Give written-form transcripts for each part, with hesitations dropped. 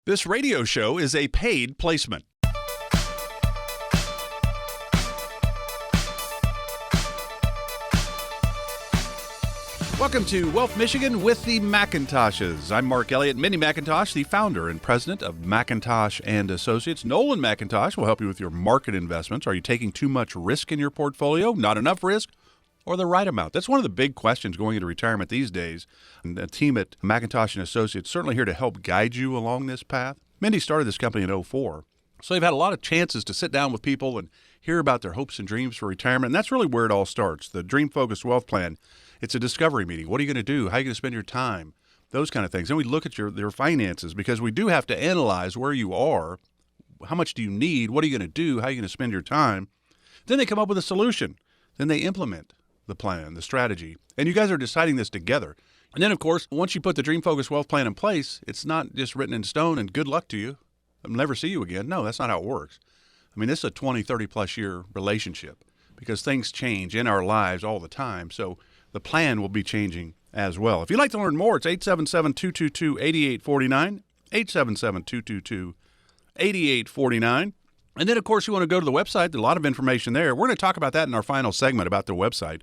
This radio show is a paid placement. Welcome to Wealth Michigan with the McIntoshes. I'm Mark Elliott. Mindy McIntosh, the founder and president of McIntosh and Associates. Nolan McIntosh will help you with your market investments. Are you taking too much risk in your portfolio? Not enough risk? Or the right amount? That's one of the big questions going into retirement these days. And the team at McIntosh and Associates certainly here to help guide you along this path. Mindy started this company in 2004. So they've had a lot of chances to sit down with people and hear about their hopes and dreams for retirement. And that's really where it all starts. The Dream Focused Wealth Plan. It's a discovery meeting. What are you going to do? How are you going to spend your time? Those kind of things. Then we look at your finances because we do have to analyze where you are. How much do you need? What are you going to do? How are you going to spend your time? Then they come up with a solution. Then they implement the plan, the strategy. And you guys are deciding this together. And then, of course, once you put the Dream Focused Wealth Plan in place, it's not just written in stone and good luck to you. I'll never see you again. No, that's not how it works. I mean, this is a 20, 30-plus year relationship because things change in our lives all the time. So the plan will be changing as well. If you'd like to learn more, it's 877-222-8849, 877-222-8849. And then, of course, you want to go to the website. There's a lot of information there. We're going to talk about that in our final segment about the website,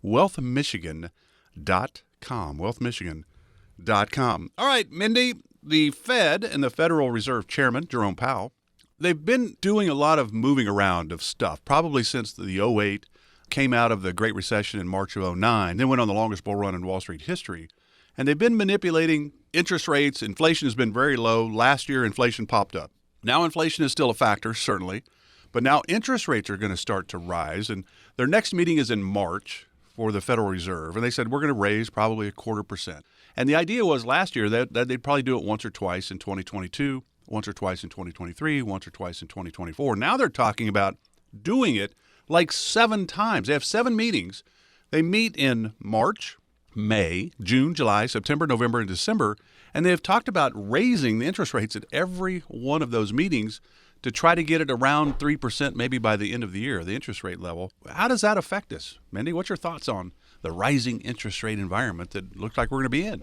wealthmichigan.com, wealthmichigan.com. All right, Mindy, the Fed and the Federal Reserve Chairman, Jerome Powell, they've been doing a lot of moving around of stuff, probably since the 08 came out of the Great Recession in March of 09, then went on the longest bull run in Wall Street history. And they've been manipulating interest rates. Inflation has been very low. Last year, inflation popped up. Now inflation is still a factor, certainly. But now interest rates are going to start to rise. And their next meeting is in March for the Federal Reserve. And they said, we're going to raise probably 0.25%. And the idea was last year that they'd probably do it once or twice in 2022, once or twice in 2023, once or twice in 2024. Now they're talking about doing it like 7 times. They have 7 meetings. They meet in March, May, June, July, September, November, and December. And they have talked about raising the interest rates at every one of those meetings to try to get it around 3% maybe by the end of the year, the interest rate level. How does that affect us? Mindy, what's your thoughts on the rising interest rate environment that looks like we're going to be in?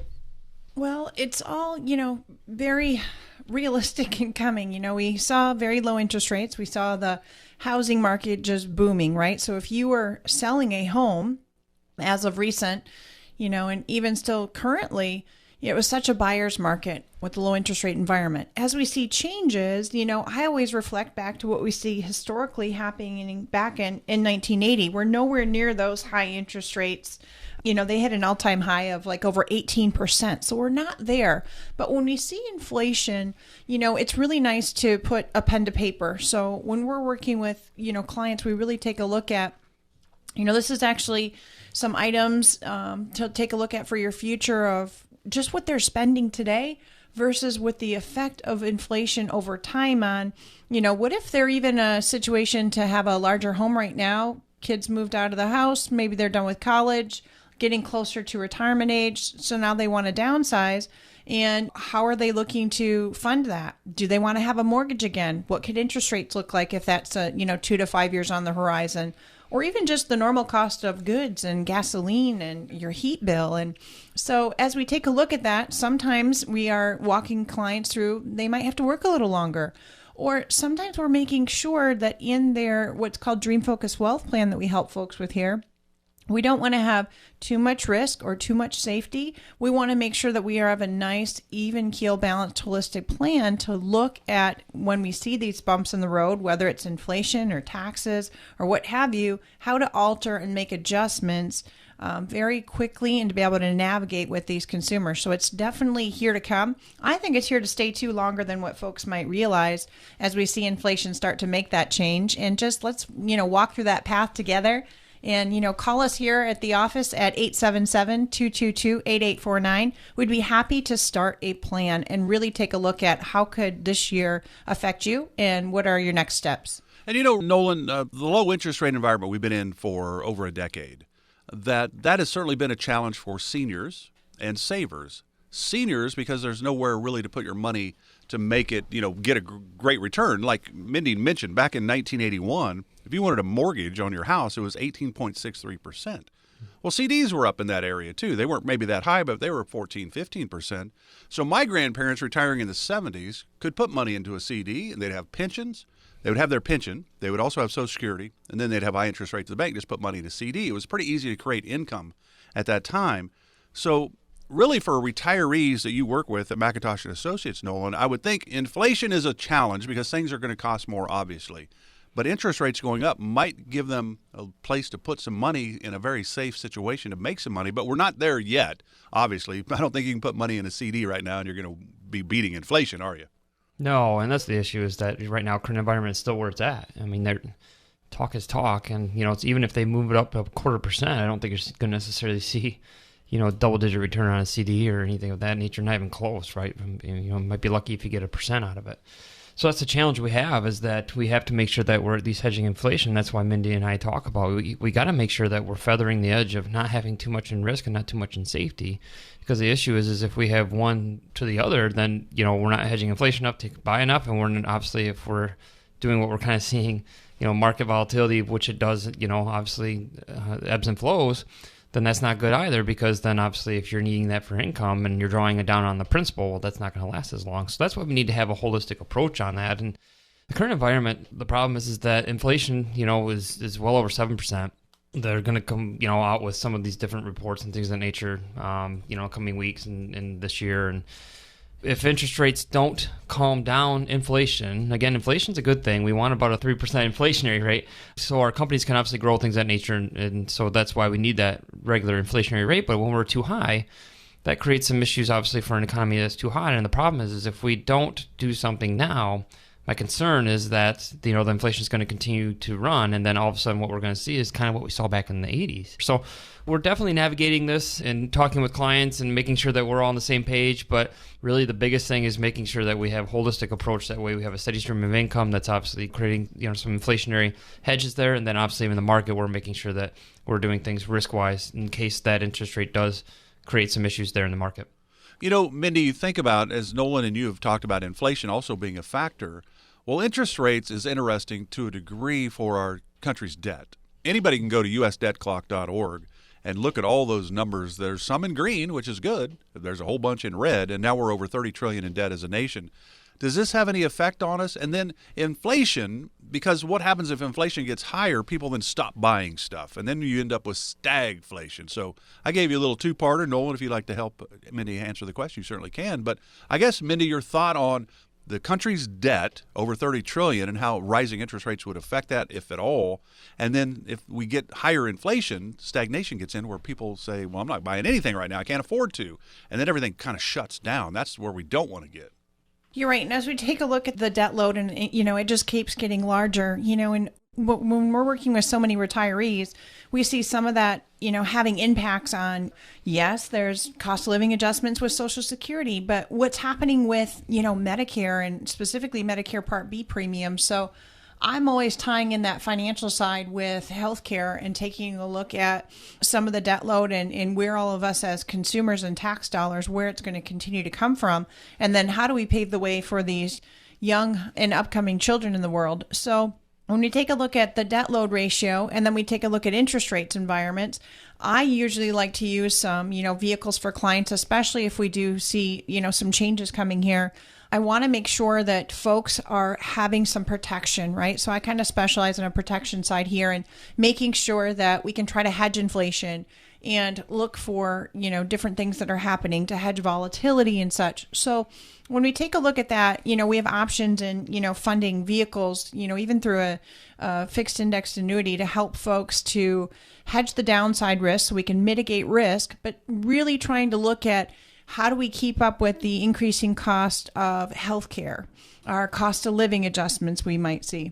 Well, it's all, very realistic and coming. We saw very low interest rates. We saw the housing market just booming, right? So if you were selling a home as of recent, and even still currently, it was such a buyer's market with the low interest rate environment. As we see changes, I always reflect back to what we see historically happening back in 1980. We're nowhere near those high interest rates. They hit an all-time high of like over 18%. So we're not there. But when we see inflation, it's really nice to put a pen to paper. So when we're working with, clients, we really take a look at, this is actually some items to take a look at for your future of just what they're spending today versus with the effect of inflation over time on, what if they're even a situation to have a larger home right now, kids moved out of the house, maybe they're done with college, getting closer to retirement age. So now they want to downsize. And how are they looking to fund that? Do they want to have a mortgage again? What could interest rates look like if that's 2 to 5 years on the horizon? Or even just the normal cost of goods and gasoline and your heat bill. And so as we take a look at that, sometimes we are walking clients through, they might have to work a little longer. Or sometimes we're making sure that in their what's called Dream Focused Wealth Plan that we help folks with here, we don't want to have too much risk or too much safety. We want to make sure that we have a nice, even keel, balanced, holistic plan to look at when we see these bumps in the road, whether it's inflation or taxes or what have you, how to alter and make adjustments very quickly and to be able to navigate with these consumers. So it's definitely here to come. I think it's here to stay too longer than what folks might realize as we see inflation start to make that change. And just let's, walk through that path together. And, call us here at the office at 877-222-8849. We'd be happy to start a plan and really take a look at how could this year affect you and what are your next steps. And, Nolan, the low interest rate environment we've been in for over a decade, that has certainly been a challenge for seniors and savers. Seniors, because there's nowhere really to put your money to make it, get a great return. Like Mindy mentioned, back in 1981, if you wanted a mortgage on your house, it was 18.63%. Well, CDs were up in that area too. They weren't maybe that high, but they were 14, 15%. So my grandparents retiring in the 70s could put money into a CD, and they'd have pensions. They would have their pension. They would also have Social Security, and then they'd have high interest rates at the bank. Just put money in a CD. It was pretty easy to create income at that time. So really, for retirees that you work with at McIntosh and Associates, Nolan, I would think inflation is a challenge because things are going to cost more, obviously. But interest rates going up might give them a place to put some money in a very safe situation to make some money. But we're not there yet, obviously. I don't think you can put money in a CD right now and you're going to be beating inflation, are you? No, and that's the issue is that right now current environment is still where it's at. I mean, talk is talk, and it's even if they move it up a 0.25%, I don't think you're going to necessarily see double-digit return on a CD or anything of that nature. Not even close, right? Might be lucky if you get 1% out of it. So that's the challenge we have, is that we have to make sure that we're at least hedging inflation. That's why Mindy and I talk about we got to make sure that we're feathering the edge of not having too much in risk and not too much in safety. Because the issue is if we have one to the other, then we're not hedging inflation up to buy enough, and we're obviously if we're doing what we're kind of seeing, market volatility, which it does, obviously ebbs and flows. Then that's not good either, because then obviously if you're needing that for income and you're drawing it down on the principal, well, that's not going to last as long. So that's why we need to have a holistic approach on that. And the current environment, the problem is that inflation, is well over 7%. They're going to come, out with some of these different reports and things of that nature, coming weeks and this year. And if interest rates don't calm down inflation, again, inflation's a good thing. We want about a 3% inflationary rate. So our companies can obviously grow things of that nature. And so that's why we need that regular inflationary rate. But when we're too high, that creates some issues, obviously, for an economy that's too high. And the problem is if we don't do something now, my concern is that, the inflation is going to continue to run. And then all of a sudden what we're going to see is kind of what we saw back in the 80s. So we're definitely navigating this and talking with clients and making sure that we're all on the same page. But really the biggest thing is making sure that we have a holistic approach. That way we have a steady stream of income that's obviously creating some inflationary hedges there. And then obviously in the market, we're making sure that we're doing things risk-wise in case that interest rate does create some issues there in the market. Mindy, you think about, as Nolan and you have talked about inflation also being a factor. Well, interest rates is interesting to a degree for our country's debt. Anybody can go to usdebtclock.org and look at all those numbers. There's some in green, which is good. There's a whole bunch in red, and now we're over $30 trillion in debt as a nation. Does this have any effect on us? And then inflation, because what happens if inflation gets higher, people then stop buying stuff, and then you end up with stagflation. So I gave you a little two-parter. Nolan, if you'd like to help Mindy answer the question, you certainly can. But I guess, Mindy, your thought on the country's debt, over $30 trillion, and how rising interest rates would affect that, if at all. And then if we get higher inflation, stagnation gets in where people say, well, I'm not buying anything right now. I can't afford to. And then everything kind of shuts down. That's where we don't want to get. You're right. And as we take a look at the debt load, and it just keeps getting larger, and when we're working with so many retirees, we see some of that, having impacts on, yes, there's cost of living adjustments with Social Security, but what's happening with, Medicare and specifically Medicare Part B premiums. So I'm always tying in that financial side with healthcare and taking a look at some of the debt load and where all of us as consumers and tax dollars, where it's going to continue to come from. And then how do we pave the way for these young and upcoming children in the world? So when we take a look at the debt load ratio and then we take a look at interest rates environments, I usually like to use some, vehicles for clients, especially if we do see, some changes coming here. I want to make sure that folks are having some protection, right? So I kind of specialize in a protection side here and making sure that we can try to hedge inflation and look for, different things that are happening to hedge volatility and such. So when we take a look at that, we have options in, funding vehicles, even through a fixed indexed annuity to help folks to hedge the downside risk so we can mitigate risk, but really trying to look at how do we keep up with the increasing cost of healthcare, our cost of living adjustments we might see.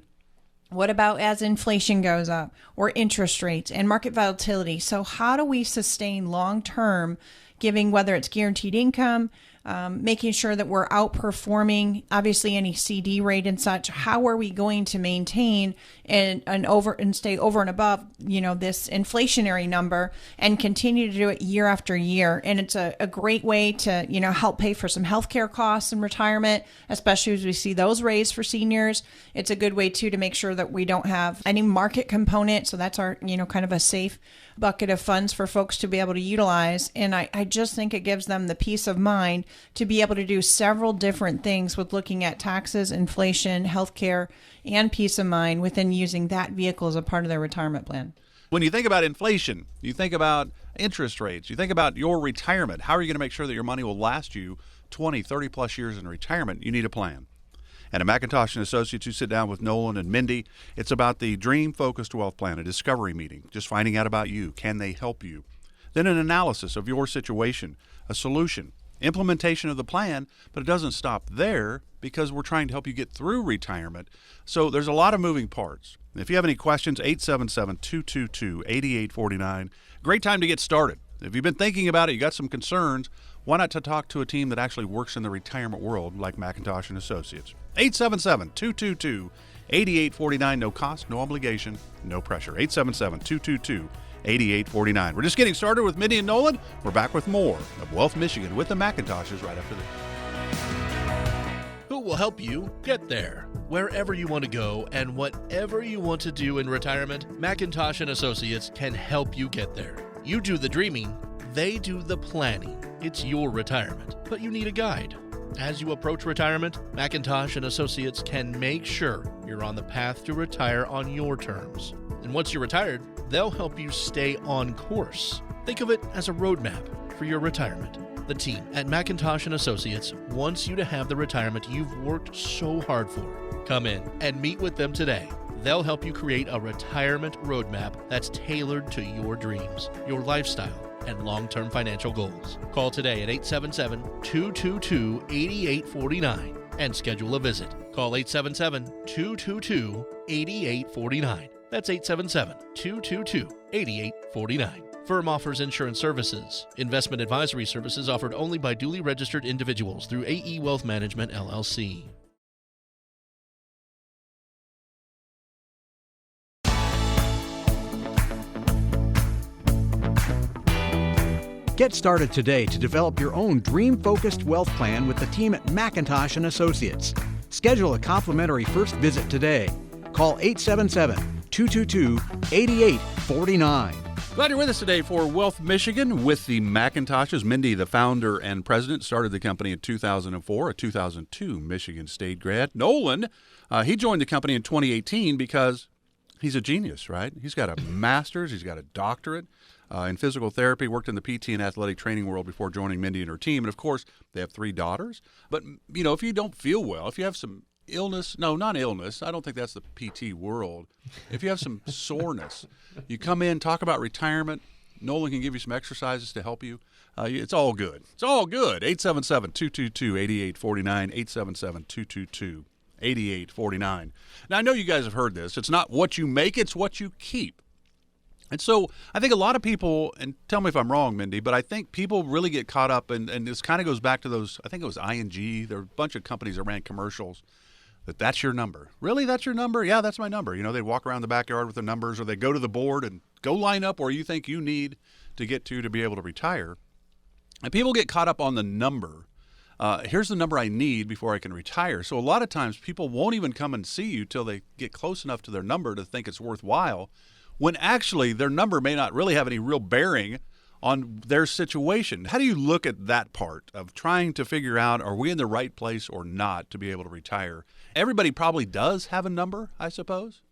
What about as inflation goes up or interest rates and market volatility? So how do we sustain long-term giving, whether it's guaranteed income, making sure that we're outperforming, obviously, any CD rate and such. How are we going to maintain and stay over and above, this inflationary number and continue to do it year after year? And it's a great way to, help pay for some healthcare costs in retirement, especially as we see those raised for seniors. It's a good way, too, to make sure that we don't have any market component. So that's our, kind of a safe bucket of funds for folks to be able to utilize. And I just think it gives them the peace of mind to be able to do several different things with looking at taxes, inflation, healthcare, and peace of mind within using that vehicle as a part of their retirement plan. When you think about inflation, you think about interest rates, you think about your retirement. How are you going to make sure that your money will last you 20, 30 plus years in retirement? You need a plan. And at McIntosh & Associates, you sit down with Nolan and Mindy. It's about the Dream-Focused Wealth Plan, a discovery meeting, just finding out about you. Can they help you? Then an analysis of your situation, a solution, implementation of the plan, but it doesn't stop there because we're trying to help you get through retirement. So there's a lot of moving parts. If you have any questions, 877-222-8849. Great time to get started. If you've been thinking about it, you got some concerns, why not to talk to a team that actually works in the retirement world like McIntosh & Associates? 877-222-8849. No cost, no obligation, no pressure. 877-222-8849. We're just getting started with Mindy and Nolan. We're back with more of Wealth Michigan with the McIntoshes right after this. Who will help you get there? Wherever you want to go and whatever you want to do in retirement, McIntosh & Associates can help you get there. You do the dreaming, they do the planning. It's your retirement, but you need a guide. As you approach retirement, McIntosh & Associates can make sure you're on the path to retire on your terms. And once you're retired, they'll help you stay on course. Think of it as a roadmap for your retirement. The team at McIntosh & Associates wants you to have the retirement you've worked so hard for. Come in and meet with them today. They'll help you create a retirement roadmap that's tailored to your dreams, your lifestyle, and long-term financial goals. Call today at 877-222-8849 and schedule a visit. Call 877-222-8849. That's 877-222-8849. Firm offers insurance services. Investment advisory services offered only by duly registered individuals through AE Wealth Management, LLC. Get started today to develop your own dream-focused wealth plan with the team at McIntosh & Associates. Schedule a complimentary first visit today. Call 877-222-8849. Glad you're with us today for Wealth Michigan with the McIntoshes. Mindy, the founder and president, started the company in 2004, a 2002 Michigan State grad. Nolan, he joined the company in 2018 because he's a genius, right? He's got a master's, he's got a doctorate in physical therapy, worked in the PT and athletic training world before joining Mindy and her team. And, of course, they have 3 daughters. But, if you don't feel well, if you have some illness, no, not illness, I don't think that's the PT world. If you have some soreness, you come in, talk about retirement. Nolan can give you some exercises to help you. It's all good. It's all good. 877-222-8849, 877-222-8849. Now, I know you guys have heard this. It's not what you make, it's what you keep. And so I think a lot of people, and tell me if I'm wrong, Mindy, but I think people really get caught up, and this kind of goes back to those, I think it was ING, there were a bunch of companies that ran commercials, that's your number. Really, that's your number? Yeah, that's my number. They'd walk around the backyard with their numbers, or they go to the board and go line up where you think you need to get to be able to retire. And people get caught up on the number. Here's the number I need before I can retire. So a lot of times people won't even come and see you till they get close enough to their number to think it's worthwhile, when actually their number may not really have any real bearing on their situation. How do you look at that part of trying to figure out, are we in the right place or not to be able to retire? Everybody probably does have a number, I suppose.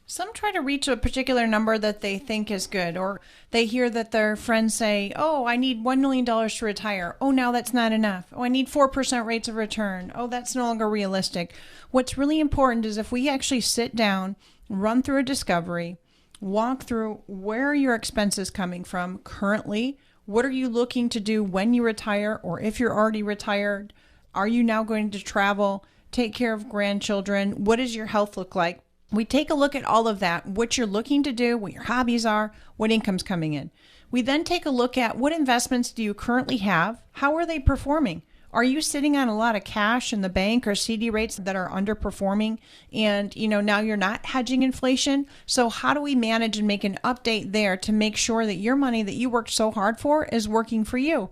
Some try to reach a particular number that they think is good, or they hear that their friends say, oh, I need $1 million to retire. Oh, now that's not enough. Oh, I need 4% rates of return. Oh, that's no longer realistic. What's really important is if we actually sit down, run through a discovery, walk through where are your expenses coming from currently, what are you looking to do when you retire, or if you're already retired, are you now going to travel, take care of grandchildren, what does your health look like? We take a look at all of that, what you're looking to do, what your hobbies are, what income's coming in. We then take a look at what investments do you currently have, how are they performing? Are you sitting on a lot of cash in the bank or CD rates that are underperforming and, now you're not hedging inflation? So how do we manage and make an update there to make sure that your money that you worked so hard for is working for you?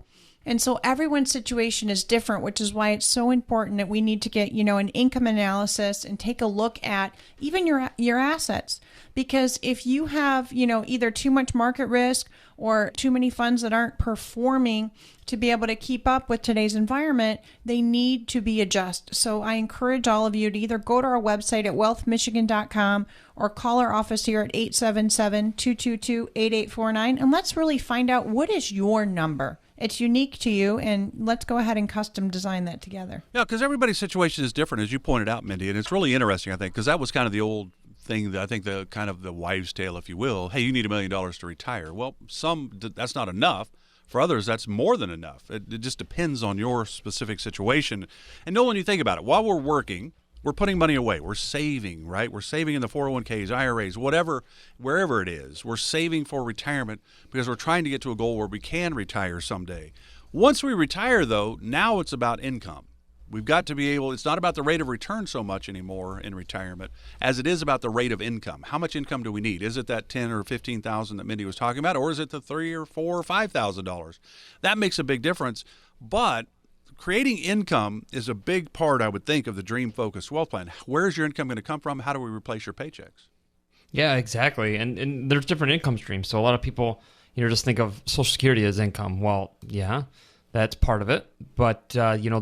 And so everyone's situation is different, which is why it's so important that we need to get, an income analysis and take a look at even your assets. Because if you have, either too much market risk or too many funds that aren't performing to be able to keep up with today's environment, they need to be adjusted. So I encourage all of you to either go to our website at wealthmichigan.com or call our office here at 877-222-8849. And let's really find out, what is your number? It's unique to you, and let's go ahead and custom design that together. Yeah, because everybody's situation is different, as you pointed out, Mindy, and it's really interesting, I think, because that was kind of the old thing, that I think the kind of the wives' tale, if you will. Hey, you need $1 million to retire. Well, that's not enough. For others, that's more than enough. It just depends on your specific situation. And Nolan, you think about it. While we're working, we're putting money away. We're saving, right? We're saving in the 401ks, IRAs, whatever, wherever it is. We're saving for retirement because we're trying to get to a goal where we can retire someday. Once we retire, though, now it's about income. We've got to be able, it's not about the rate of return so much anymore in retirement as it is about the rate of income. How much income do we need? Is it that $10,000 or $15,000 that Mindy was talking about, or is it the $3,000 or $4,000 or $5,000? That makes a big difference. But creating income is a big part, I would think, of the Dream Focused Wealth Plan. Where's your income going to come from? How do we replace your paychecks? Yeah, exactly. And there's different income streams. So a lot of people, just think of Social Security as income. Well, yeah, that's part of it. But,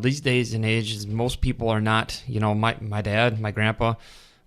these days and ages, most people are not, my dad, my grandpa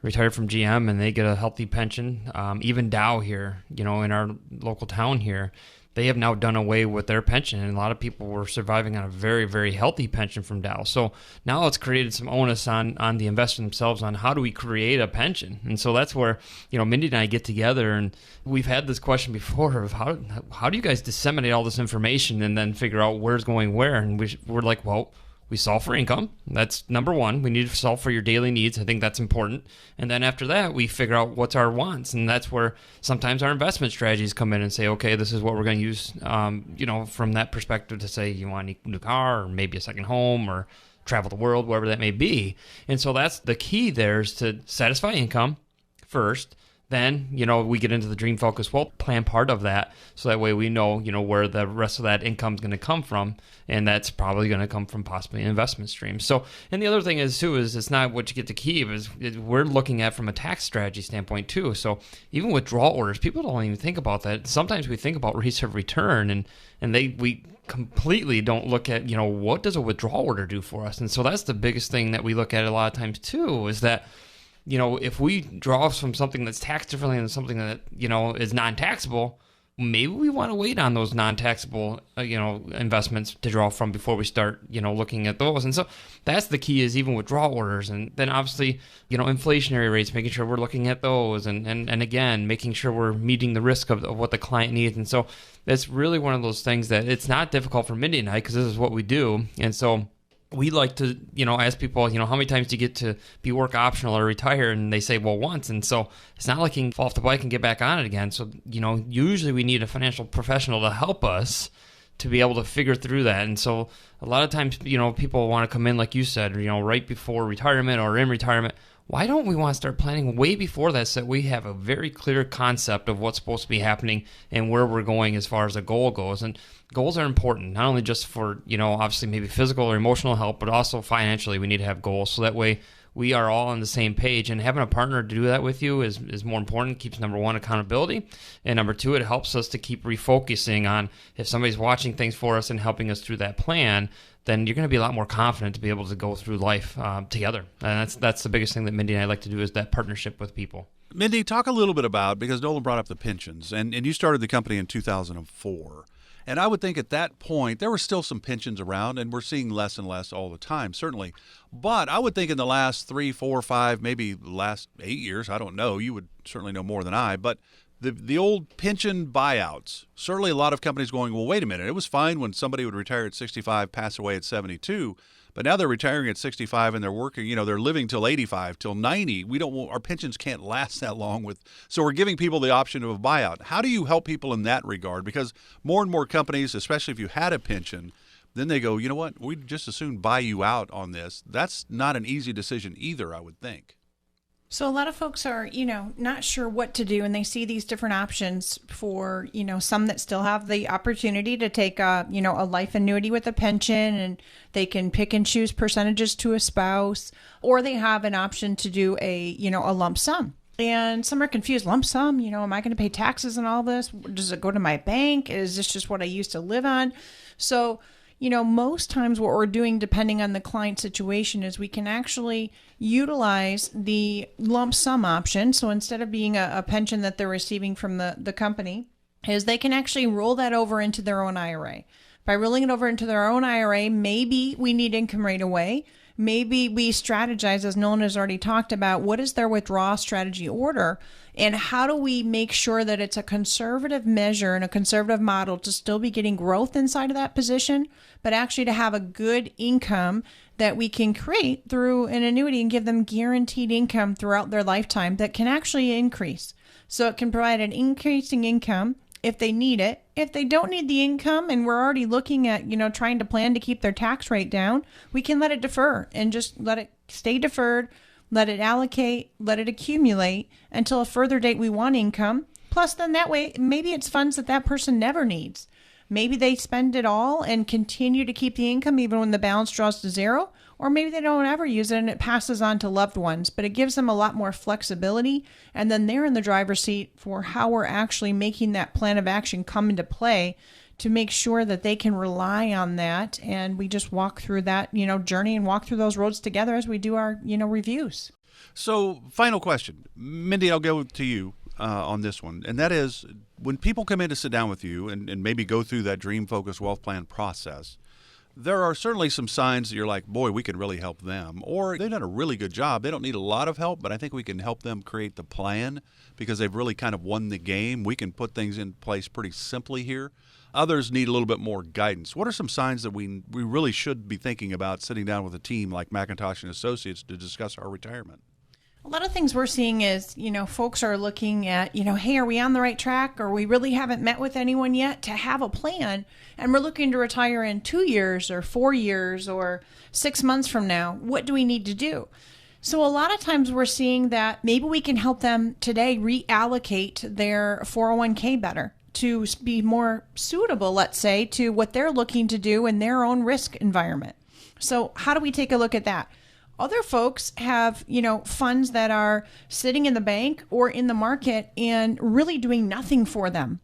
retired from GM and they get a healthy pension. Even Dow here, in our local town here, they have now done away with their pension, and a lot of people were surviving on a very, very healthy pension from Dow. So now it's created some onus on the investor themselves on how do we create a pension. And so that's where, Mindy and I get together, and we've had this question before of how do you guys disseminate all this information and then figure out where's going where? And we're like, well, we solve for income. That's number one. We need to solve for your daily needs. I think that's important. And then after that, we figure out what's our wants. And that's where sometimes our investment strategies come in and say, okay, this is what we're going to use, from that perspective to say you want a new car or maybe a second home or travel the world, wherever that may be. And so that's the key there, is to satisfy income first. Then, we get into the Dream Focused Wealth Plan part of that. So that way we know, where the rest of that income is going to come from. And that's probably going to come from possibly an investment stream. So, and the other thing is it's not what you get to keep, we're looking at from a tax strategy standpoint too. So even withdrawal orders, people don't even think about that. Sometimes we think about rates of return and we completely don't look at, what does a withdrawal order do for us? And so that's the biggest thing that we look at a lot of times too, is that if we draw from something that's taxed differently than something that, is non-taxable, maybe we want to wait on those non-taxable, investments to draw from before we start, looking at those. And so that's the key, is even withdrawal orders. And then obviously, inflationary rates, making sure we're looking at those. And again, making sure we're meeting the risk of what the client needs. And so that's really one of those things that it's not difficult for Mindy and I, because this is what we do. And so we like to, ask people, how many times do you get to be work optional or retire? And they say, well, once. And so it's not like you can fall off the bike and get back on it again. So, usually we need a financial professional to help us to be able to figure through that. And so a lot of times, people want to come in, like you said, right before retirement or in retirement. Why don't we want to start planning way before that, so that we have a very clear concept of what's supposed to be happening and where we're going as far as a goal goes? And goals are important, not only just for, obviously maybe physical or emotional help, but also financially we need to have goals. So that way we are all on the same page, and having a partner to do that with you is more important. It keeps, number one, accountability, and number two, it helps us to keep refocusing on, if somebody's watching things for us and helping us through that plan, then you're going to be a lot more confident to be able to go through life together. And that's the biggest thing that Mindy and I like to do, is that partnership with people. Mindy, talk a little bit about, because Nolan brought up the pensions, and you started the company in 2004. And I would think at that point, there were still some pensions around, and we're seeing less and less all the time, certainly. But I would think in the last 3, 4, 5, maybe last 8 years, I don't know, you would certainly know more than I, but the old pension buyouts, certainly a lot of companies going, well, wait a minute, it was fine when somebody would retire at 65, pass away at 72, but now they're retiring at 65 and they're working, they're living till 85, till 90. Our pensions can't last that long so we're giving people the option of a buyout. How do you help people in that regard? Because more and more companies, especially if you had a pension, then they go, you know what, we'd just as soon buy you out on this. That's not an easy decision either, I would think. So a lot of folks are, not sure what to do, and they see these different options for, some that still have the opportunity to take a life annuity with a pension, and they can pick and choose percentages to a spouse, or they have an option to do a lump sum. And some are confused. Lump sum, am I going to pay taxes on all this? Does it go to my bank? Is this just what I used to live on? So, most times what we're doing, depending on the client situation, is we can actually utilize the lump sum option. So instead of being a pension that they're receiving from the company, is they can actually roll that over into their own IRA. By rolling it over into their own IRA, maybe we need income right away. Maybe we strategize, as Nolan has already talked about, what is their withdrawal strategy order, and how do we make sure that it's a conservative measure and a conservative model to still be getting growth inside of that position, but actually to have a good income that we can create through an annuity and give them guaranteed income throughout their lifetime that can actually increase. So it can provide an increasing income if they need it. If they don't need the income and we're already looking at, trying to plan to keep their tax rate down, we can let it defer and just let it stay deferred, let it allocate, let it accumulate until a further date we want income. Plus, then that way, maybe it's funds that person never needs. Maybe they spend it all and continue to keep the income even when the balance draws to zero, or maybe they don't ever use it and it passes on to loved ones, but it gives them a lot more flexibility, and then they're in the driver's seat for how we're actually making that plan of action come into play to make sure that they can rely on that, and we just walk through that, journey and walk through those roads together as we do our, reviews. So, final question. Mindy, I'll go to you on this one, and that is, when people come in to sit down with you and maybe go through that Dream Focus Wealth Plan process, there are certainly some signs that you're like, boy, we can really help them. Or they've done a really good job. They don't need a lot of help, but I think we can help them create the plan because they've really kind of won the game. We can put things in place pretty simply here. Others need a little bit more guidance. What are some signs that we really should be thinking about sitting down with a team like McIntosh and Associates to discuss our retirement? A lot of things we're seeing is, folks are looking at, hey, are we on the right track? Or we really haven't met with anyone yet to have a plan. And we're looking to retire in 2 years or 4 years or 6 months from now. What do we need to do? So a lot of times we're seeing that maybe we can help them today reallocate their 401k better to be more suitable, let's say, to what they're looking to do in their own risk environment. So how do we take a look at that? Other folks have, funds that are sitting in the bank or in the market and really doing nothing for them,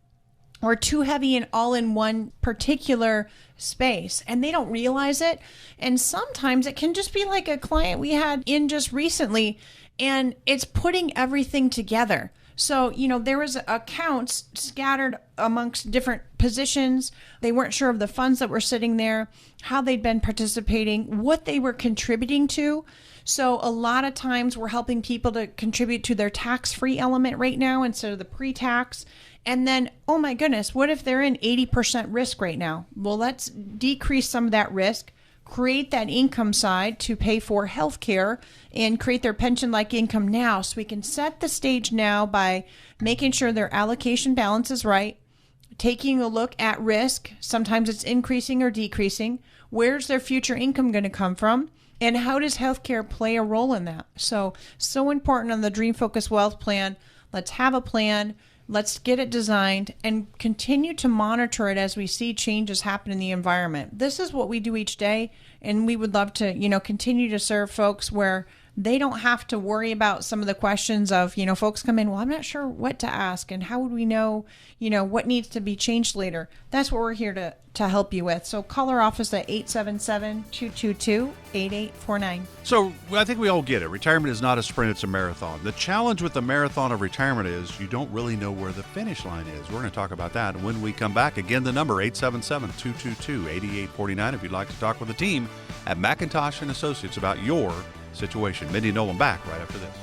or too heavy and all in one particular space, and they don't realize it. And sometimes it can just be like a client we had in just recently, and it's putting everything together. So, there was accounts scattered amongst different positions. They weren't sure of the funds that were sitting there, how they'd been participating, what they were contributing to. So a lot of times we're helping people to contribute to their tax-free element right now instead of the pre-tax. And then, oh my goodness, what if they're in 80% risk right now? Well, let's decrease some of that risk, create that income side to pay for health care and create their pension-like income now, so we can set the stage now by making sure their allocation balance is right, taking a look at risk. Sometimes it's increasing or decreasing. Where's their future income going to come from? And how does healthcare play a role in that? So important on the Dream Focus Wealth Plan. Let's have a plan. Let's get it designed and continue to monitor it as we see changes happen in the environment. This is what we do each day, and we would love to, continue to serve folks where they don't have to worry about some of the questions of, folks come in, well, I'm not sure what to ask, and how would we know, what needs to be changed later? That's what we're here to help you with. So call our office at 877-222-8849. So I think we all get it. Retirement is not a sprint, it's a marathon. The challenge with the marathon of retirement is you don't really know where the finish line is. We're going to talk about that. And when we come back, again, the number 877-222-8849 if you'd like to talk with the team at McIntosh and Associates about your situation. Mindy and Nolan back right after this.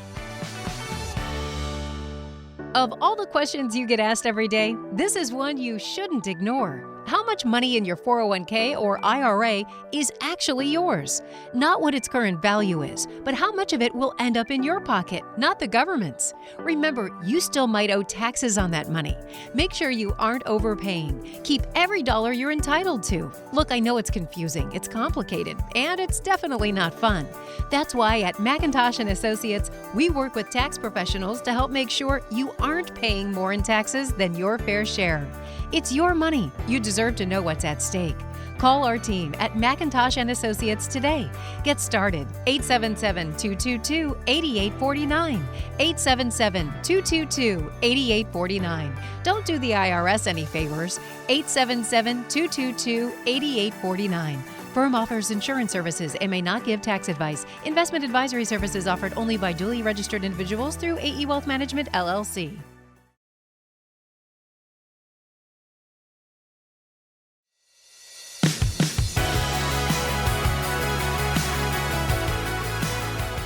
Of all the questions you get asked every day, this is one you shouldn't ignore. How much money in your 401k or IRA is actually yours? Not what its current value is, but how much of it will end up in your pocket, not the government's. Remember, you still might owe taxes on that money. Make sure you aren't overpaying. Keep every dollar you're entitled to. Look, I know it's confusing, it's complicated, and it's definitely not fun. That's why at McIntosh & Associates, we work with tax professionals to help make sure you aren't paying more in taxes than your fair share. It's your money. You deserve to know what's at stake. Call our team at McIntosh & Associates today. Get started. 877-222-8849. 877-222-8849. Don't do the IRS any favors. 877-222-8849. Firm offers insurance services and may not give tax advice. Investment advisory services offered only by duly registered individuals through AE Wealth Management, LLC.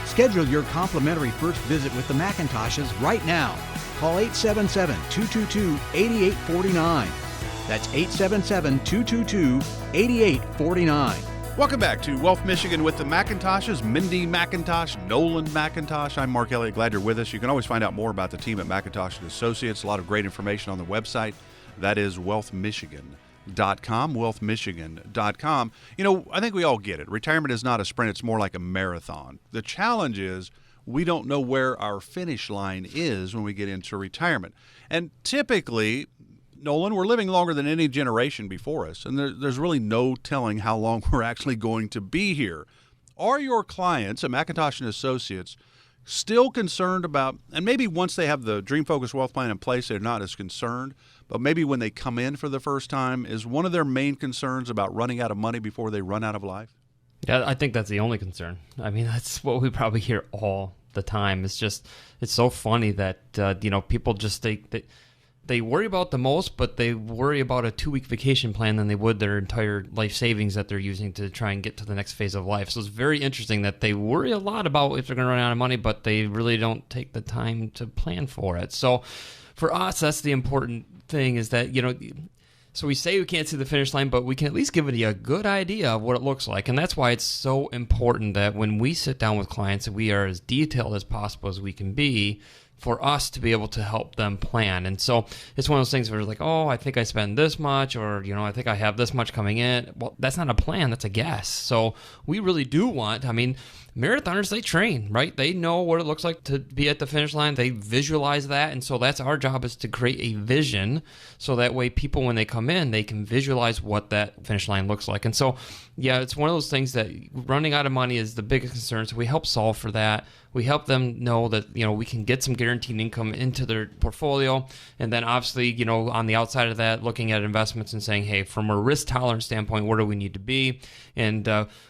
Schedule your complimentary first visit with the McIntoshes right now. Call 877-222-8849. That's 877-222-8849. Welcome back to Wealth Michigan with the McIntoshes, Mindy McIntosh, Nolan McIntosh. I'm Mark Elliott. Glad you're with us. You can always find out more about the team at McIntosh & Associates. A lot of great information on the website. That is wealthmichigan.com, wealthmichigan.com. You know, I think we all get it. Retirement is not a sprint. It's more like a marathon. The challenge is we don't know where our finish line is when we get into retirement. And typically, Nolan, we're living longer than any generation before us, and there's really no telling how long we're actually going to be here. Are your clients at McIntosh & Associates still concerned about, and maybe once they have the Dream Focus Wealth Plan in place, they're not as concerned, but maybe when they come in for the first time, is one of their main concerns about running out of money before they run out of life? Yeah, I think that's the only concern. I mean, that's what we probably hear all the time. It's just, it's so funny that, people just, they worry about the most, but they worry about a 2-week vacation plan than they would their entire life savings that they're using to try and get to the next phase of life. So it's very interesting that they worry a lot about if they're going to run out of money, but they really don't take the time to plan for it. So for us, that's the important thing is that, so we say we can't see the finish line, but we can at least give you a good idea of what it looks like. And that's why it's so important that when we sit down with clients, we are as detailed as possible as we can be for us to be able to help them plan. And so it's one of those things where it's like, oh, I think I spend this much, or, I think I have this much coming in. Well, that's not a plan, that's a guess. So we really do want, marathoners, they train, right? They know what it looks like to be at the finish line. They visualize that. And so that's our job, is to create a vision so that way people, when they come in, they can visualize what that finish line looks like. And so, yeah, it's one of those things that running out of money is the biggest concern. So we help solve for that. We help them know that, we can get some guaranteed income into their portfolio. And then obviously, on the outside of that, looking at investments and saying, hey, from a risk tolerance standpoint, where do we need to be? And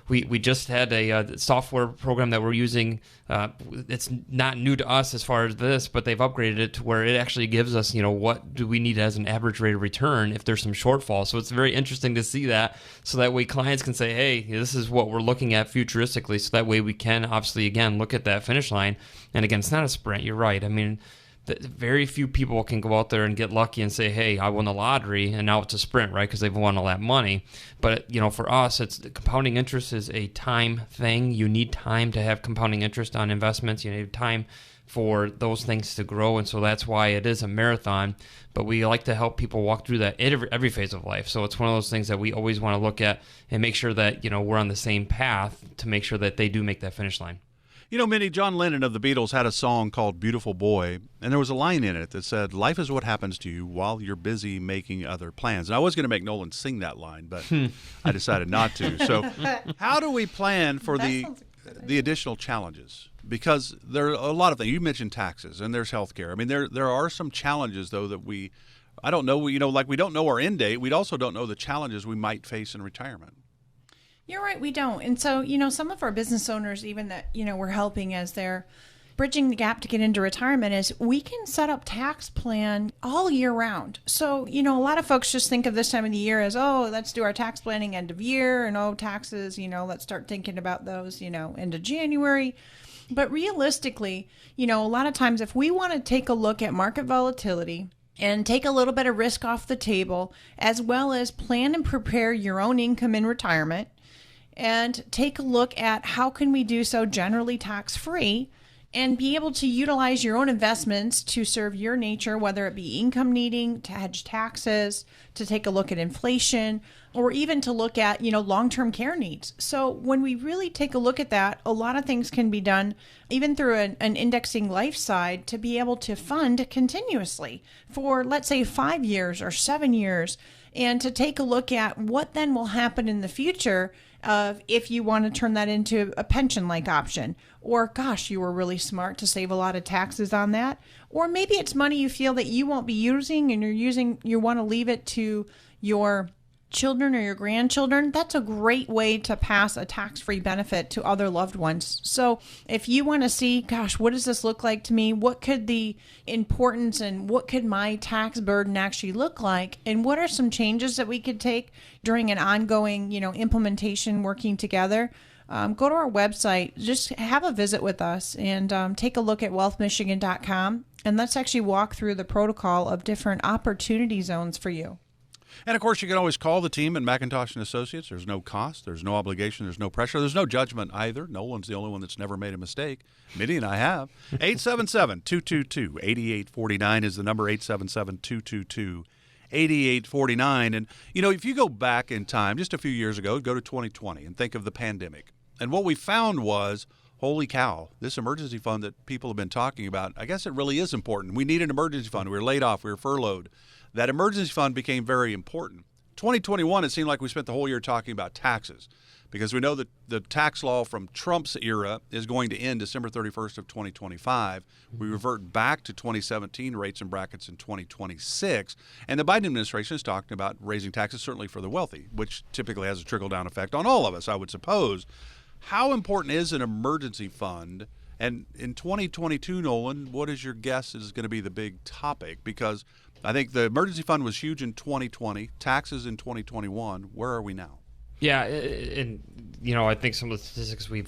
we just had a software program that we're using. It's not new to us as far as this, but they've upgraded it to where it actually gives us, what do we need as an average rate of return if there's some shortfall. So it's very interesting to see that, so that way clients can say, hey, this is what we're looking at futuristically. So that way we can obviously, again, look at that finish line. And again, it's not a sprint. You're right. I mean, very few people can go out there and get lucky and say, hey, I won the lottery, and now it's a sprint, right? Because they've won all that money. But, for us, it's compounding interest is a time thing. You need time to have compounding interest on investments. You need time for those things to grow. And so that's why it is a marathon. But we like to help people walk through that at every phase of life. So it's one of those things that we always want to look at and make sure that, we're on the same path to make sure that they do make that finish line. Minnie, John Lennon of the Beatles had a song called Beautiful Boy, and there was a line in it that said, life is what happens to you while you're busy making other plans. And I was going to make Nolan sing that line, but I decided not to. So how do we plan for the additional challenges? Because there are a lot of things. You mentioned taxes, and there's healthcare. I mean, there are some challenges, though, that I don't know, we don't know our end date. We also don't know the challenges we might face in retirement. You're right, we don't. And so, some of our business owners, even that, we're helping as they're bridging the gap to get into retirement, is we can set up tax plan all year round. So, a lot of folks just think of this time of the year as, oh, let's do our tax planning end of year, and taxes, let's start thinking about those, end of January. But realistically, a lot of times if we want to take a look at market volatility, and take a little bit of risk off the table, as well as plan and prepare your own income in retirement, and take a look at how can we do so generally tax-free, and be able to utilize your own investments to serve your nature, whether it be income needing, to hedge taxes, to take a look at inflation, or even to look at, long-term care needs. So when we really take a look at that, a lot of things can be done, even through an indexing life side, to be able to fund continuously for, let's say, 5 years or 7 years, and to take a look at what then will happen in the future of if you want to turn that into a pension-like option, or gosh, you were really smart to save a lot of taxes on that, or maybe it's money you feel that you won't be using and you want to leave it to your children or your grandchildren. That's a great way to pass a tax-free benefit to other loved ones. So if you want to see, gosh, what does this look like to me? What could the importance and what could my tax burden actually look like? And what are some changes that we could take during an ongoing, implementation working together? Go to our website, just have a visit with us, and take a look at wealthmichigan.com. And let's actually walk through the protocol of different opportunity zones for you. And, of course, you can always call the team at McIntosh & Associates. There's no cost. There's no obligation. There's no pressure. There's no judgment either. Nolan's the only one that's never made a mistake. Mindy and I have. 877-222-8849 is the number, 877-222-8849. And, if you go back in time, just a few years ago, go to 2020 and think of the pandemic. And what we found was, holy cow, this emergency fund that people have been talking about, I guess it really is important. We need an emergency fund. We were laid off. We were furloughed. That emergency fund became very important. 2021, it seemed like we spent the whole year talking about taxes, because we know that the tax law from Trump's era is going to end December 31st of 2025. We revert back to 2017 rates and brackets in 2026. And the Biden administration is talking about raising taxes, certainly for the wealthy, which typically has a trickle-down effect on all of us, I would suppose. How important is an emergency fund? And in 2022, Nolan, what is your guess is going to be the big topic? Because I think the emergency fund was huge in 2020, taxes in 2021. Where are we now? Yeah, and I think some of the statistics we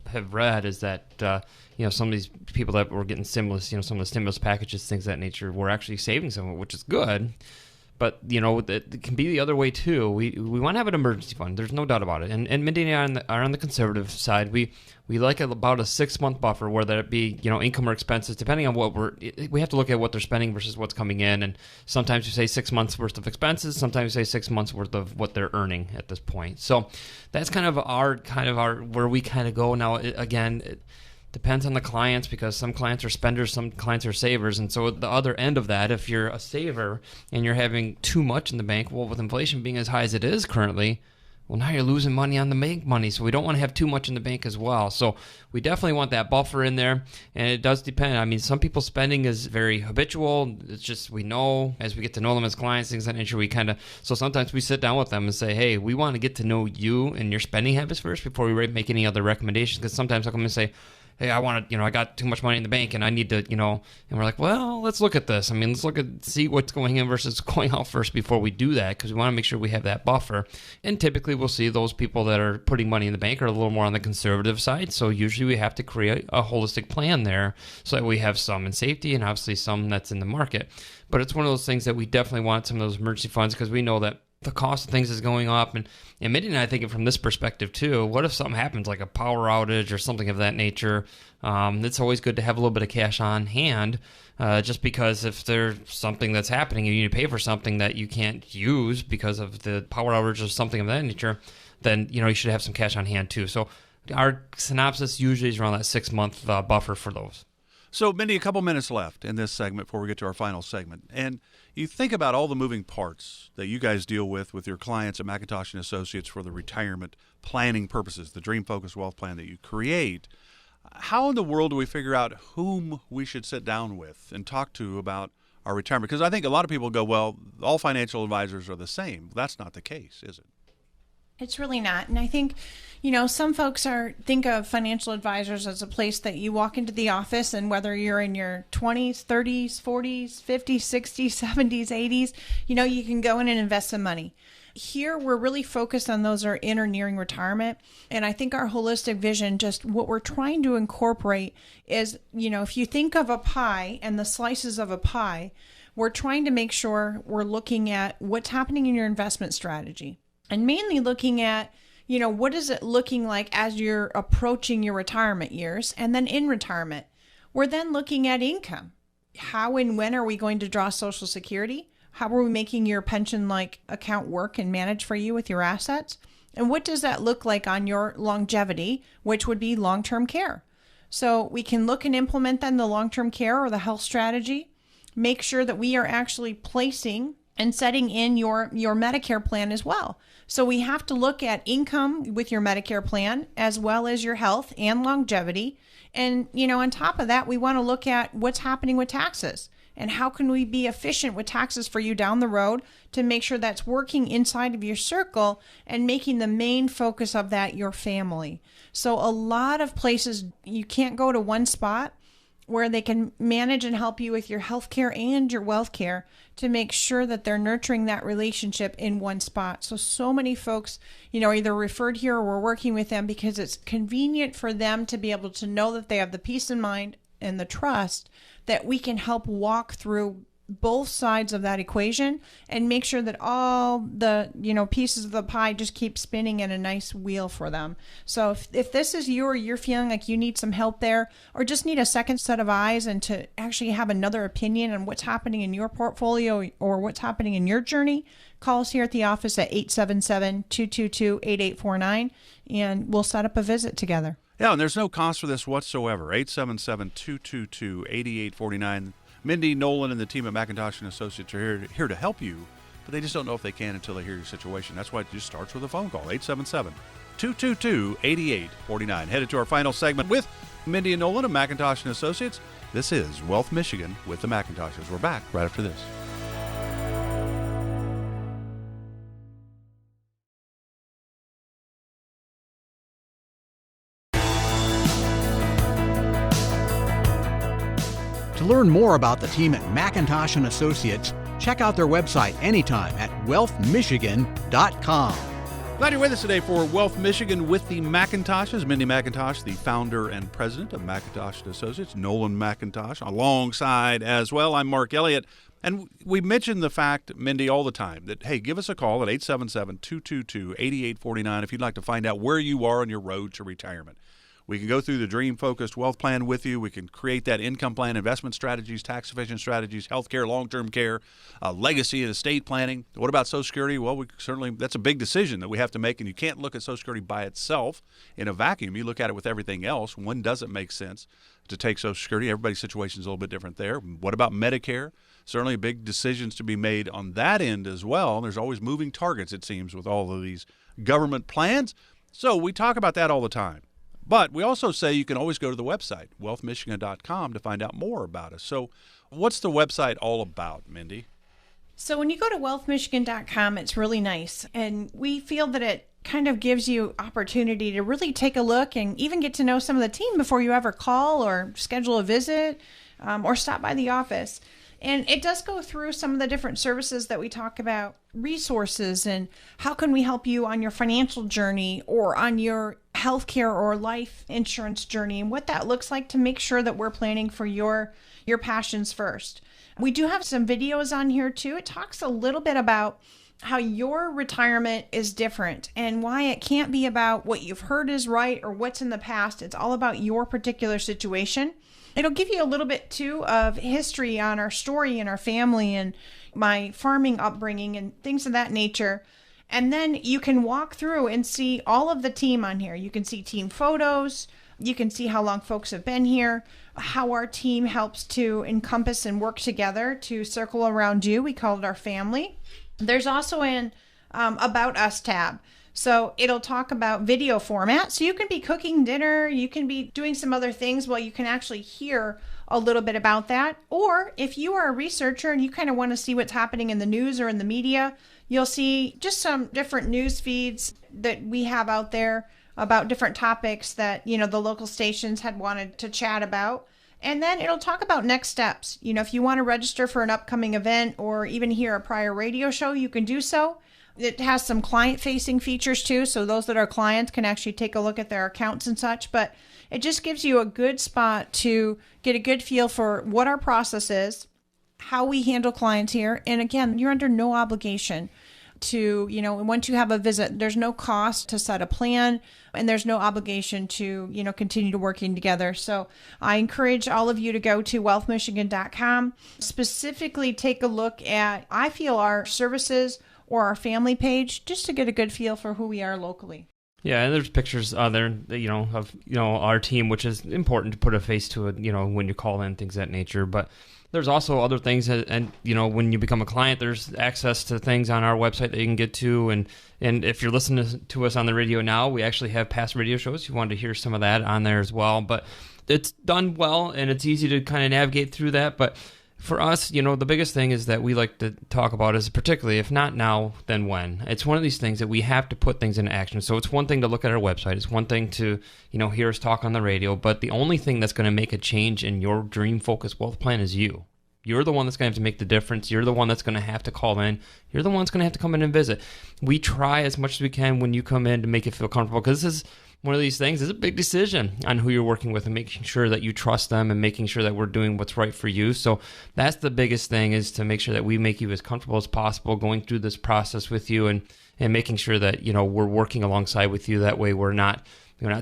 have read is that some of these people that were getting stimulus, some of the stimulus packages, things of that nature, were actually saving some of it, which is good. But, it can be the other way, too. We want to have an emergency fund. There's no doubt about it. And Mindy and I are on the conservative side. We like about a 6-month buffer, whether it be, income or expenses, depending on what we have to look at what they're spending versus what's coming in. And sometimes you say 6 months worth of expenses. Sometimes you say 6 months worth of what they're earning at this point. So that's kind of our where we kind of go. Now, it depends on the clients, because some clients are spenders, some clients are savers. And so at the other end of that, if you're a saver and you're having too much in the bank, well, with inflation being as high as it is currently, well, now you're losing money on the bank money. So we don't want to have too much in the bank as well. So we definitely want that buffer in there. And it does depend. I mean, some people's spending is very habitual. It's just, we know as we get to know them as clients, things of that nature, so sometimes we sit down with them and say, hey, we want to get to know you and your spending habits first before we make any other recommendations. Because sometimes they'll come and say, hey, I want to, I got too much money in the bank and I need to, and we're like, well, let's look at this. I mean, see what's going in versus going out first before we do that, because we want to make sure we have that buffer. And typically we'll see those people that are putting money in the bank are a little more on the conservative side. So usually we have to create a holistic plan there so that we have some in safety and obviously some that's in the market. But it's one of those things that we definitely want some of those emergency funds, because we know that the cost of things is going up. And Mindy and I think it from this perspective too. What if something happens, like a power outage or something of that nature? It's always good to have a little bit of cash on hand, just because if there's something that's happening and you need to pay for something that you can't use because of the power outage or something of that nature, then you should have some cash on hand too. So our synopsis usually is around that 6-month buffer for those. So, Mindy, a couple minutes left in this segment before we get to our final segment. And you think about all the moving parts that you guys deal with your clients at McIntosh & Associates for the retirement planning purposes, the Dream Focused Wealth Plan that you create. How in the world do we figure out whom we should sit down with and talk to about our retirement? Because I think a lot of people go, well, all financial advisors are the same. That's not the case, is it? It's really not. And I think, some folks think of financial advisors as a place that you walk into the office, and whether you're in your 20s, 30s, 40s, 50s, 60s, 70s, 80s, you can go in and invest some money. Here, we're really focused on those that are in or nearing retirement. And I think our holistic vision, just what we're trying to incorporate is, if you think of a pie and the slices of a pie, we're trying to make sure we're looking at what's happening in your investment strategy, and mainly looking at, what is it looking like as you're approaching your retirement years, and then in retirement. We're then looking at income. How and when are we going to draw Social Security? How are we making your pension-like account work and manage for you with your assets? And what does that look like on your longevity, which would be long-term care? So we can look and implement then the long-term care or the health strategy, make sure that we are actually placing and setting in your Medicare plan as well. So we have to look at income with your Medicare plan as well as your health and longevity. And, on top of that, we want to look at what's happening with taxes and how can we be efficient with taxes for you down the road to make sure that's working inside of your circle and making the main focus of that your family. So a lot of places, you can't go to one spot where they can manage and help you with your health care and your wealth care to make sure that they're nurturing that relationship in one spot. So many folks, either referred here or we're working with them because it's convenient for them to be able to know that they have the peace of mind and the trust that we can help walk through both sides of that equation and make sure that all the, pieces of the pie just keep spinning in a nice wheel for them. So if this is you or you're feeling like you need some help there or just need a second set of eyes and to actually have another opinion on what's happening in your portfolio or what's happening in your journey, call us here at the office at 877-222-8849 and we'll set up a visit together. Yeah, and there's no cost for this whatsoever. 877-222-8849. Mindy, Nolan, and the team at McIntosh & Associates are here to help you, but they just don't know if they can until they hear your situation. That's why it just starts with a phone call, 877-222-8849. Headed to our final segment with Mindy and Nolan of McIntosh & Associates. This is Wealth Michigan with the McIntoshes. We're back right after this. To learn more about the team at McIntosh & Associates, check out their website anytime at wealthmichigan.com. Glad you're with us today for Wealth Michigan with the McIntoshes. Mindy McIntosh, the founder and president of McIntosh & Associates. Nolan McIntosh alongside as well. I'm Mark Elliott. And we mention the fact, Mindy, all the time that, hey, give us a call at 877-222-8849 if you'd like to find out where you are on your road to retirement. We can go through the dream-focused wealth plan with you. We can create that income plan, investment strategies, tax-efficient strategies, healthcare, long-term care, legacy and estate planning. What about Social Security? Well, that's a big decision that we have to make, and you can't look at Social Security by itself in a vacuum. You look at it with everything else. When does it make sense to take Social Security? Everybody's situation is a little bit different there. What about Medicare? Certainly big decisions to be made on that end as well. There's always moving targets, it seems, with all of these government plans. So we talk about that all the time. But we also say you can always go to the website, wealthmichigan.com, to find out more about us. So what's the website all about, Mindy? So when you go to wealthmichigan.com, it's really nice. And we feel that it kind of gives you opportunity to really take a look and even get to know some of the team before you ever call or schedule a visit or stop by the office. And it does go through some of the different services that we talk about, resources, and how can we help you on your financial journey or on your healthcare or life insurance journey, and what that looks like to make sure that we're planning for your passions first. We do have some videos on here too. It talks a little bit about how your retirement is different and why it can't be about what you've heard is right or what's in the past. It's all about your particular situation. It'll give you a little bit, too, of history on our story and our family and my farming upbringing and things of that nature. And then you can walk through and see all of the team on here. You can see team photos. You can see how long folks have been here, how our team helps to encompass and work together to circle around you. We call it our family. There's also an About Us tab. So it'll talk about video format. So you can be cooking dinner, you can be doing some other things while you can actually hear a little bit about that. Or if you are a researcher and you kind of want to see what's happening in the news or in the media, you'll see just some different news feeds that we have out there about different topics that, the local stations had wanted to chat about. And then it'll talk about next steps. If you want to register for an upcoming event or even hear a prior radio show, you can do so. It has some client-facing features, too, so those that are clients can actually take a look at their accounts and such. But it just gives you a good spot to get a good feel for what our process is, how we handle clients here. And again, you're under no obligation to, once you have a visit, there's no cost to set a plan and there's no obligation to, continue to working together. So I encourage all of you to go to wealthmichigan.com, specifically take a look at, I feel, our services or our family page, just to get a good feel for who we are locally. Yeah, and there's pictures there, of our team, which is important to put a face to it, when you call in, things of that nature. But there's also other things, and when you become a client, there's access to things on our website that you can get to, and if you're listening to us on the radio now, we actually have past radio shows. You wanted to hear some of that on there as well, but it's done well, and it's easy to kind of navigate through that. But for us, the biggest thing is that we like to talk about is, particularly if not now, then when. It's one of these things that we have to put things into action. So it's one thing to look at our website. It's one thing to, hear us talk on the radio. But the only thing that's going to make a change in your dream focused wealth plan is you. You're the one that's going to have to make the difference. You're the one that's going to have to call in. You're the one that's going to have to come in and visit. We try as much as we can when you come in to make it feel comfortable, because this is one of these things. It's a big decision on who you're working with and making sure that you trust them and making sure that we're doing what's right for you. So that's the biggest thing, is to make sure that we make you as comfortable as possible going through this process with you, and making sure that, we're working alongside with you. That way we're not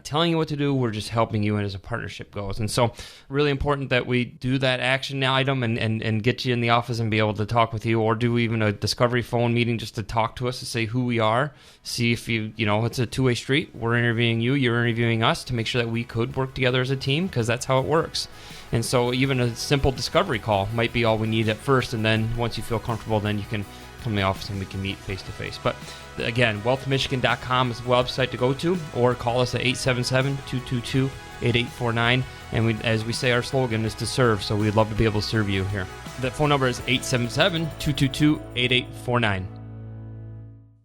telling you what to do. We're just helping you as a partnership goes. And so really important that we do that action item and get you in the office and be able to talk with you, or do even a discovery phone meeting just to talk to us, to say who we are, see if it's a two-way street. We're interviewing you, you're interviewing us, to make sure that we could work together as a team, because that's how it works. And so even a simple discovery call might be all we need at first. And then once you feel comfortable, then you can come to the office and we can meet face to face. But again, wealthmichigan.com is the website to go to, or call us at 877-222-8849. And as we say, our slogan is to serve, so we'd love to be able to serve you here. The phone number is 877-222-8849.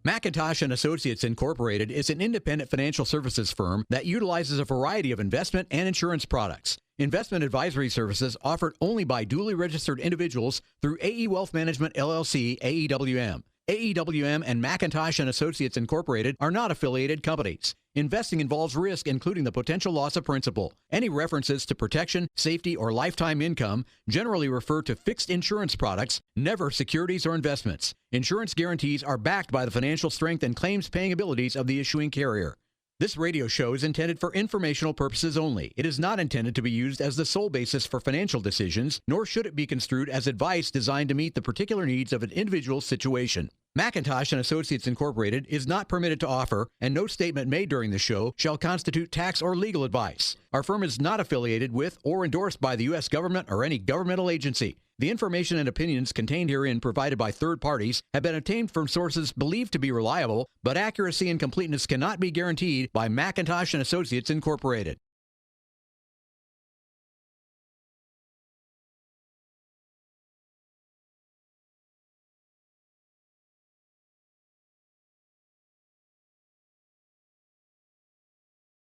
McIntosh and Associates Incorporated is an independent financial services firm that utilizes a variety of investment and insurance products. Investment advisory services offered only by duly registered individuals through AE Wealth Management, LLC, AEWM. AEWM and McIntosh and Associates Incorporated are not affiliated companies. Investing involves risk, including the potential loss of principal. Any references to protection, safety, or lifetime income generally refer to fixed insurance products, never securities or investments. Insurance guarantees are backed by the financial strength and claims-paying abilities of the issuing carrier. This radio show is intended for informational purposes only. It is not intended to be used as the sole basis for financial decisions, nor should it be construed as advice designed to meet the particular needs of an individual's situation. McIntosh and Associates Incorporated is not permitted to offer, and no statement made during the show shall constitute tax or legal advice. Our firm is not affiliated with or endorsed by the U.S. government or any governmental agency. The information and opinions contained herein provided by third parties have been obtained from sources believed to be reliable, but accuracy and completeness cannot be guaranteed by McIntosh and Associates Incorporated.